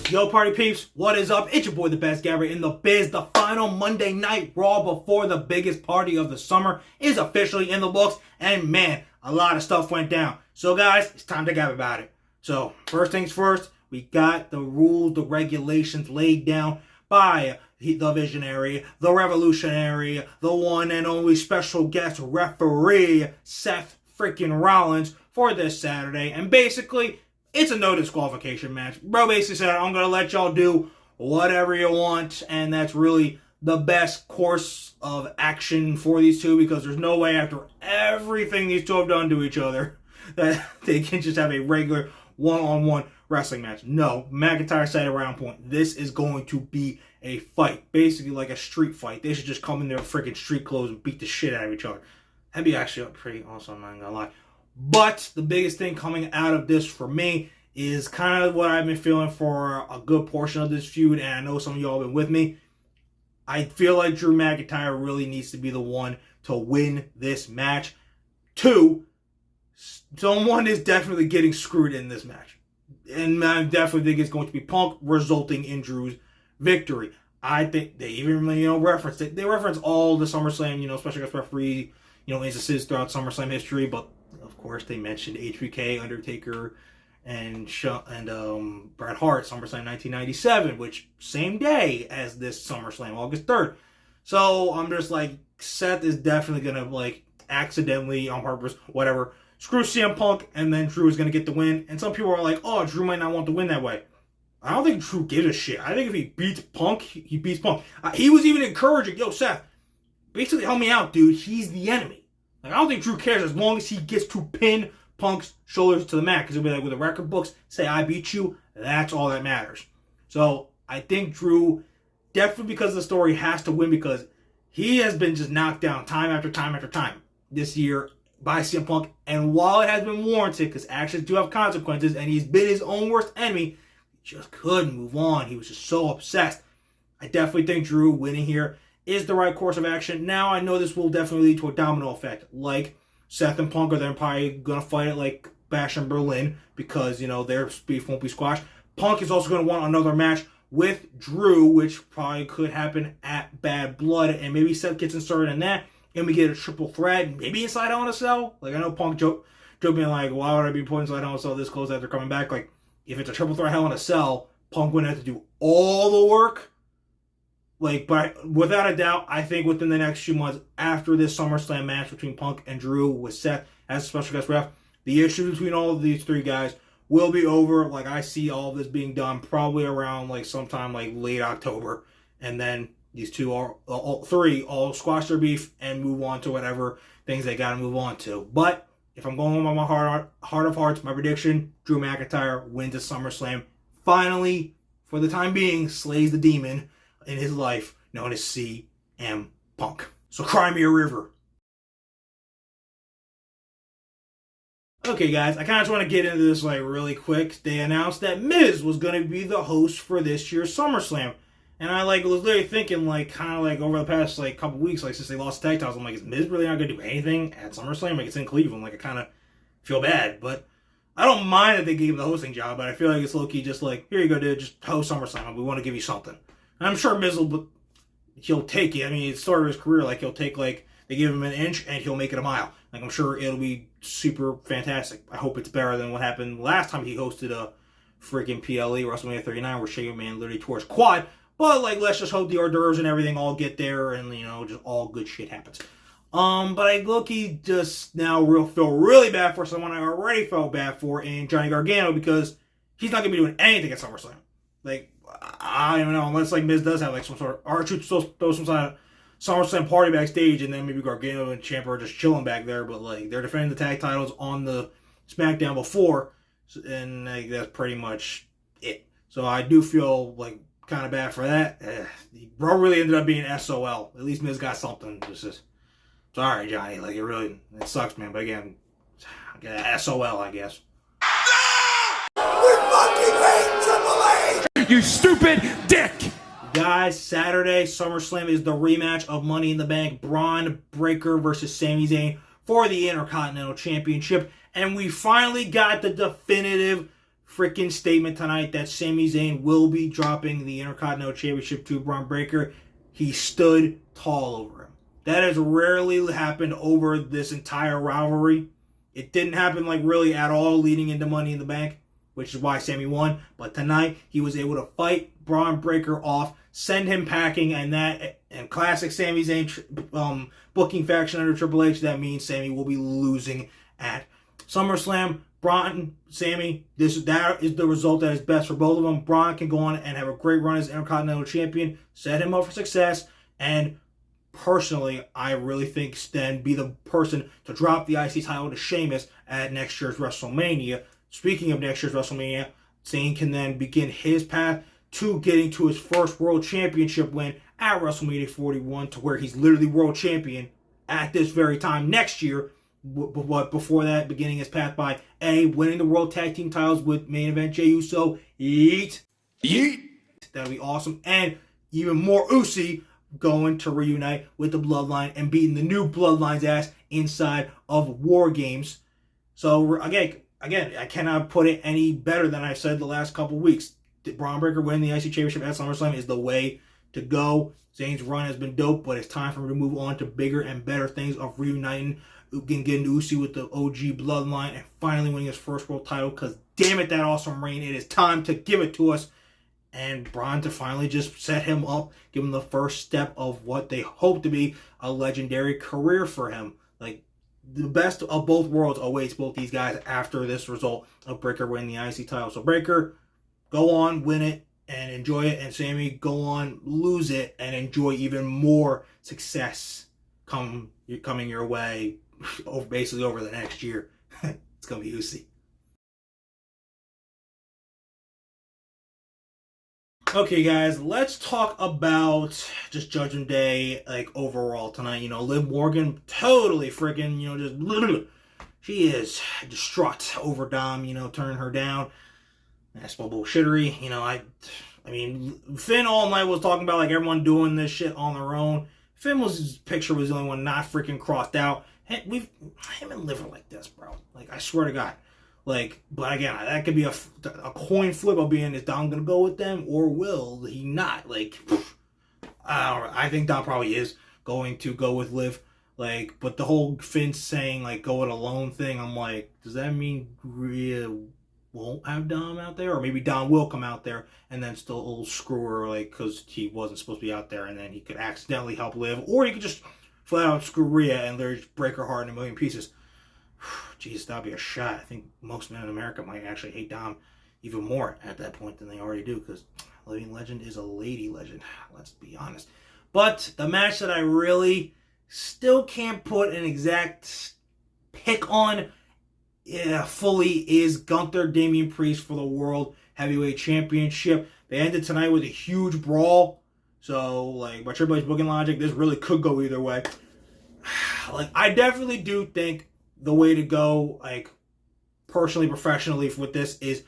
Yo, party peeps, what is up? It's your boy, the best Gabe in the biz. The final Monday Night Raw before the biggest party of the summer is officially in the books. And man, a lot of stuff went down. So guys, it's time to gab about it. So first things first, we got the rules, the regulations laid down by the visionary, the revolutionary, the one and only special guest referee, Seth freaking Rollins, for this Saturday. And basically, it's a no disqualification match. Bro basically said, I'm going to let y'all do whatever you want. And that's really the best course of action for these two, because there's no way after everything these two have done to each other that they can just have a regular one-on-one wrestling match. No, McIntyre said around point, this is going to be a fight. Basically like a street fight. They should just come in their freaking street clothes and beat the shit out of each other. That'd be actually pretty awesome, I'm not going to lie. But the biggest thing coming out of this for me is kind of what I've been feeling for a good portion of this feud, and I know some of y'all have been with me. I feel like Drew McIntyre really needs to be the one to win this match. Two, someone is definitely getting screwed in this match. And I definitely think it's going to be Punk, resulting in Drew's victory. I think they even, referenced it. They reference all the SummerSlam, special guest referee, instances throughout SummerSlam history, but of course, they mentioned HBK, Undertaker, and Bret Hart, SummerSlam 1997, which same day as this SummerSlam, August 3rd. So I'm just like, Seth is definitely going to, accidentally, on purpose, whatever, screw CM Punk, and then Drew is going to get the win. And some people are like, oh, Drew might not want to win that way. I don't think Drew gives a shit. I think if he beats Punk, he beats Punk. He was even encouraging, yo, Seth, basically help me out, dude. He's the enemy. I don't think Drew cares as long as he gets to pin Punk's shoulders to the mat. Because he'll be like, with the record books, say I beat you. That's all that matters. So I think Drew, definitely because of the story, has to win, because he has been just knocked down time after time after time this year by CM Punk. And while it has been warranted, because actions do have consequences, and he's been his own worst enemy, he just couldn't move on. He was just so obsessed. I definitely think Drew winning here is the right course of action. Now, I know this will definitely lead to a domino effect. Like, Seth and Punk are then probably going to fight it like Bash and Berlin, because, their beef won't be squashed. Punk is also going to want another match with Drew, which probably could happen at Bad Blood. And maybe Seth gets inserted in that, and we get a triple threat, maybe inside Hell in a Cell. Like, I know Punk joke being like, why would I be putting inside Hell in a Cell this close after coming back? Like, if it's a triple threat Hell in a Cell, Punk wouldn't have to do all the work. But without a doubt, I think within the next few months after this SummerSlam match between Punk and Drew with Seth as a special guest ref, the issues between all of these three guys will be over. I see all of this being done probably around sometime late October. And then these two all three squash their beef and move on to whatever things they got to move on to. But if I'm going with my heart of hearts, my prediction, Drew McIntyre wins the SummerSlam. Finally, for the time being, slays the demon in his life, known as CM Punk. So cry me a river. Okay, guys, I kind of just want to get into this really quick. They announced that Miz was going to be the host for this year's SummerSlam. And I was literally thinking over the past couple weeks, since they lost tag titles, I'm like, is Miz really not going to do anything at SummerSlam? It's in Cleveland. I kind of feel bad, but I don't mind that they gave him the hosting job, but I feel like it's low-key just here you go, dude, just host SummerSlam. We want to give you something. I'm sure Miz he'll take it. I mean, it's sort of his career. He'll take, they give him an inch and he'll make it a mile. I'm sure it'll be super fantastic. I hope it's better than what happened last time he hosted a freaking PLE, WrestleMania 39, where Shane McMahon literally tore his quad. But, let's just hope the hors d'oeuvres and everything all get there and, just all good shit happens. But I low-key just now feel really bad for someone I already felt bad for in Johnny Gargano, because he's not going to be doing anything at SummerSlam. I don't know, unless Miz does have some sort of R-Truth throw some sort of SummerSlam party backstage, and then maybe Gargano and Ciampa are just chilling back there. But they're defending the tag titles on the SmackDown before, and that's pretty much it. So I do feel kind of bad for that. Bro really ended up being SOL. At least Miz got something. Sorry, Johnny. It sucks, man. But again, SOL, I guess. You stupid dick! Guys, Saturday, SummerSlam is the rematch of Money in the Bank. Braun Breaker versus Sami Zayn for the Intercontinental Championship. And we finally got the definitive freaking statement tonight that Sami Zayn will be dropping the Intercontinental Championship to Braun Breaker. He stood tall over him. That has rarely happened over this entire rivalry. It didn't happen like really at all leading into Money in the Bank, which is why Sami won. But tonight, he was able to fight Braun Breaker off, send him packing, and classic Sami Zayn booking faction under Triple H, that means Sami will be losing at SummerSlam. Braun, Sami, that is the result that is best for both of them. Braun can go on and have a great run as Intercontinental Champion, set him up for success, and personally, I really think then be the person to drop the IC title to Sheamus at next year's WrestleMania. Speaking of next year's WrestleMania, Zayn can then begin his path to getting to his first World Championship win at WrestleMania 41, to where he's literally World Champion at this very time next year. But before that, beginning his path by winning the World Tag Team titles with main event Jey Uso. Yeet. That'll be awesome. And even more Usi going to reunite with the Bloodline and beating the new Bloodline's ass inside of War Games. So again, I cannot put it any better than I said the last couple weeks. Braun Breaker winning the IC Championship at SummerSlam is the way to go. Zayn's run has been dope, but it's time for him to move on to bigger and better things of reuniting, getting Usi with the OG Bloodline, and finally winning his first world title, because damn it, that awesome reign. It is time to give it to us. And Braun to finally just set him up, give him the first step of what they hope to be a legendary career for him. Like, the best of both worlds awaits both these guys after this result of Breaker winning the IC title. So Breaker, go on, win it, and enjoy it. And Sami, go on, lose it, and enjoy even more success coming your way basically over the next year. It's going to be Usi. Okay, guys, let's talk about just Judgment Day, like, overall tonight. Liv Morgan, totally freaking, just, she is distraught over Dom, turning her down. That's bullshittery. I mean, Finn all night was talking about, like, everyone doing this shit on their own. His picture was the only one not freaking crossed out. Him and Liv are like this, bro. Like, I swear to God. Like, but again, that could be a coin flip of being, is Dom going to go with them or will he not? Like, I think Dom probably is going to go with Liv. Like, but the whole Finn saying, like, go it alone thing, I'm like, does that mean Rhea won't have Dom out there? Or maybe Dom will come out there and then still screw her, like, because he wasn't supposed to be out there, and then he could accidentally help Liv. Or he could just flat out screw Rhea and literally break her heart in a million pieces. Jeez, that'd be a shot. I think most men in America might actually hate Dom even more at that point than they already do, because Living Legend is a lady legend. Let's be honest. But the match that I really still can't put an exact pick on fully is Gunther, Damian Priest for the World Heavyweight Championship. They ended tonight with a huge brawl. So, like, by Triple H booking logic, this really could go either way. Like, I definitely do think the way to go, like, personally, professionally with this is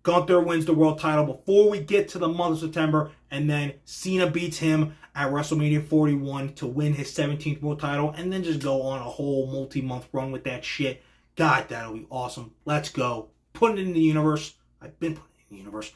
Gunther wins the world title before we get to the month of September, and then Cena beats him at WrestleMania 41 to win his 17th world title, and then just go on a whole multi-month run with that shit. God, that'll be awesome. Let's go. Put it in the universe. I've been putting it in the universe.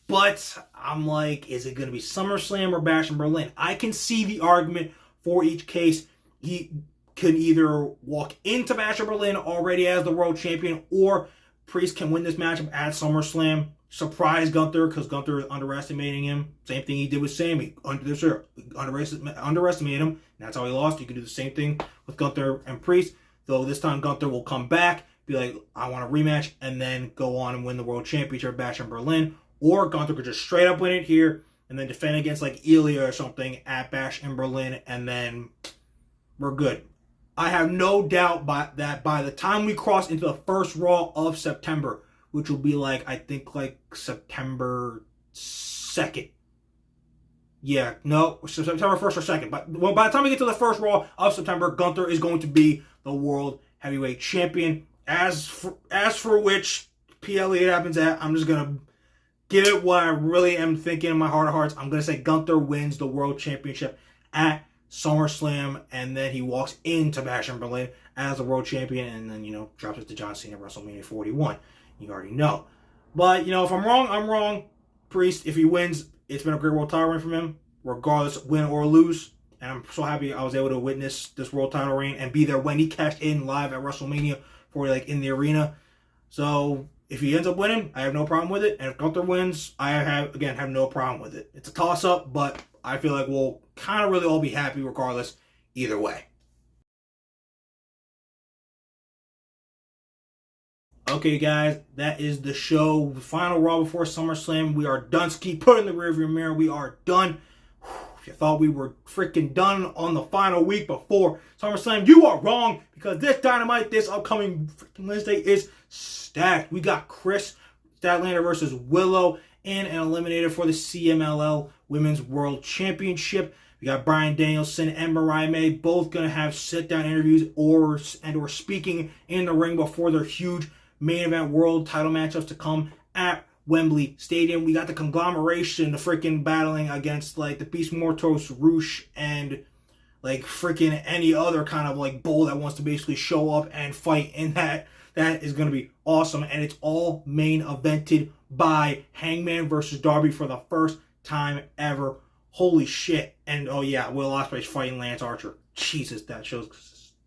But I'm like, is it going to be SummerSlam or Bash in Berlin? I can see the argument for each case. He can either walk into Bash in Berlin already as the world champion, or Priest can win this matchup at SummerSlam, surprise Gunther, because Gunther is underestimating him. Same thing he did with Sami. Underestimate him, and that's how he lost. You can do the same thing with Gunther and Priest, though this time Gunther will come back, be like, I want a rematch, and then go on and win the world championship at Bash in Berlin. Or Gunther could just straight up win it here, and then defend against, like, Ilya or something at Bash in Berlin, and then we're good. I have no doubt that by the time we cross into the first Raw of September, which will be like, I think, like September 2nd. Yeah, no, September 1st or 2nd. But by the time we get to the first Raw of September, Gunther is going to be the World Heavyweight Champion. As for which PLE it happens at, I'm just going to give it what I really am thinking in my heart of hearts. I'm going to say Gunther wins the World Championship at SummerSlam, and then he walks into Bash and Berlin as the world champion, and then, drops it to John Cena at WrestleMania 41. You already know. But, if I'm wrong, I'm wrong. Priest, if he wins, it's been a great world title reign from him, regardless, win or lose. And I'm so happy I was able to witness this world title reign and be there when he cashed in live at WrestleMania for, in the arena. So, if he ends up winning, I have no problem with it. And if Gunther wins, I have no problem with it. It's a toss-up, but I feel like we'll kind of really all be happy regardless either way. Okay, guys, that is the show. Final Raw before SummerSlam. We are done. Put in the rearview mirror. We are done. If you thought we were freaking done on the final week before SummerSlam, you are wrong, because this Dynamite, this upcoming freaking Wednesday, is stacked. We got Chris Statlander versus Willow in an eliminator for the CMLL Women's World Championship. We got Bryan Danielson and Mariah May both going to have sit-down interviews or speaking in the ring before their huge main event world title matchups to come at Wembley Stadium. We got the conglomeration, the freaking battling against the Beast Mortos, Roosh, and freaking any other kind of bull that wants to basically show up and fight in that. That is going to be awesome, and it's all main evented by Hangman versus Darby for the first time ever. Holy shit. And oh yeah, Will Ospreay's fighting Lance Archer. Jesus, that show's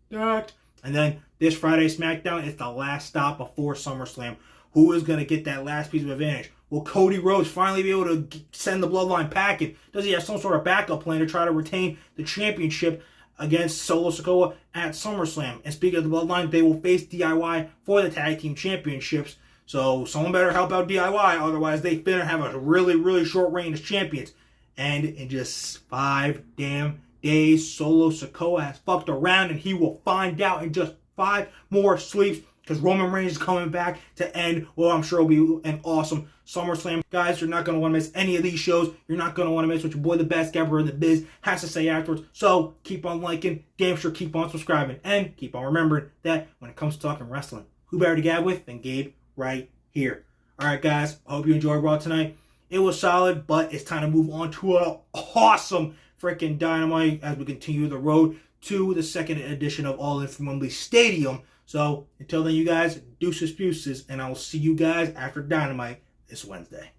stacked. And then this Friday SmackDown is the last stop before SummerSlam. Who is going to get that last piece of advantage? Will Cody Rhodes finally be able to send the Bloodline packing? Does he have some sort of backup plan to try to retain the championship against Solo Sikoa at SummerSlam? And speaking of the Bloodline, they will face DIY for the Tag Team Championships. So someone better help out DIY, otherwise they better have a really, really short reign as champions. And in just 5 damn days, Solo Sikoa has fucked around, and he will find out in just 5 more sleeps, because Roman Reigns is coming back to end what I'm sure will be an awesome SummerSlam. Guys, you're not going to want to miss any of these shows. You're not going to want to miss what your boy, the best gabber in the biz, has to say afterwards. So keep on liking, damn sure keep on subscribing, and keep on remembering that when it comes to talking wrestling, who better to gab with than Gabe right here. All right, guys, I hope you enjoyed Raw tonight. It was solid, but it's time to move on to an awesome freaking Dynamite as we continue the road to the second edition of All In from Wembley Stadium. So, until then, you guys, deuces, and I will see you guys after Dynamite this Wednesday.